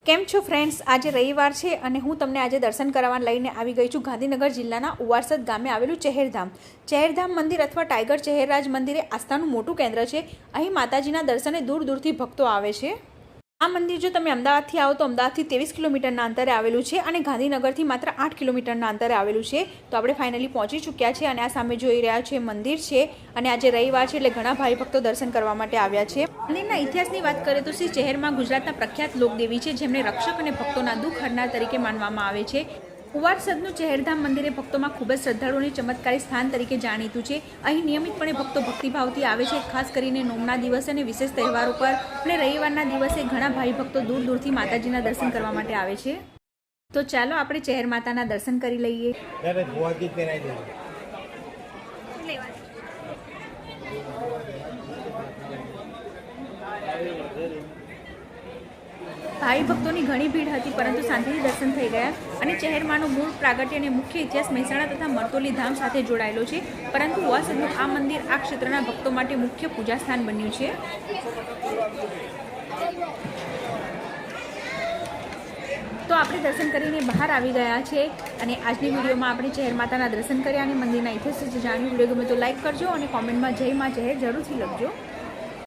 કેમ છો ફ્રેન્ડ્સ, આજે રવિવાર છે અને હું તમને આજે દર્શન કરાવવા લઈને આવી ગઈ છું ગાંધીનગર જિલ્લાના ઉવારસદ ગામે આવેલું ચહેરધામ મંદિર અથવા ટાઈગર ચહેરરાજ મંદિર એ આસ્થાનું મોટું કેન્દ્ર છે। અહીં માતાજીના દર્શને દૂર દૂરથી ભક્તો આવે છે। આ મંદિર જો તમે અમદાવાદથી આવો તો અમદાવાદથી 23 કિલોમીટરના અંતરે આવેલું છે અને ગાંધીનગરથી માત્ર 8 કિલોમીટરના અંતરે આવેલું છે। તો આપણે ફાઇનલી પહોંચી ચૂક્યા છે અને આ સામે જોઈ રહ્યા છે મંદિર છે અને આજે રવિવાર છે એટલે ઘણા ભાઈ ભક્તો દર્શન કરવા માટે આવ્યા છે। મંદિરના ઇતિહાસની વાત કરીએ તો શ્રી ચહેરમાં ગુજરાતના પ્રખ્યાત લોકદેવી છે, જેમને રક્ષક અને ભક્તોના દુઃખ હરનાર તરીકે માનવામાં આવે છે। ઉવારસદનું ચહેરધામ મંદિરે ભક્તોમાં ખૂબ જ શ્રદ્ધાળુ અને ચમત્કારી સ્થાન તરીકે જાણીતું છે। અહીં નિયમિતપણે ભક્તો ભક્તિભાવથી આવે છે, ખાસ કરીને નોમના દિવસે અને વિશેષ તહેવારો પર અને રવિવારના દિવસે ઘણા ભાઈ ભક્તો દૂર દૂરથી માતાજીના દર્શન કરવા માટે આવે છે। તો ચાલો આપણે ચહેર માતાના દર્શન કરી લઈએ। ભાઈ ભક્તોની ઘણી ભીડ હતી, પરંતુ શાંતિથી દર્શન થઈ ગયા અને ચહેરમાંનું મૂળ પ્રાગટ્ય અને મુખ્ય ઇતિહાસ મહેસાણા તથા મરતોલી ધામ સાથે જોડાયેલો છે, પરંતુ ઉવારસદનું આ મંદિર આ ક્ષેત્રના ભક્તો માટે મુખ્ય પૂજા સ્થાન બન્યું છે। તો આપણે દર્શન કરીને બહાર આવી ગયા છે અને આજની વિડીયોમાં આપણે ચહેર માતાના દર્શન કર્યા અને મંદિરના ઇતિહાસ જાણ્યું। વિડીયો ગમે તો લાઈક કરજો અને કોમેન્ટમાં જય માં ચહેર જરૂરથી લખજો।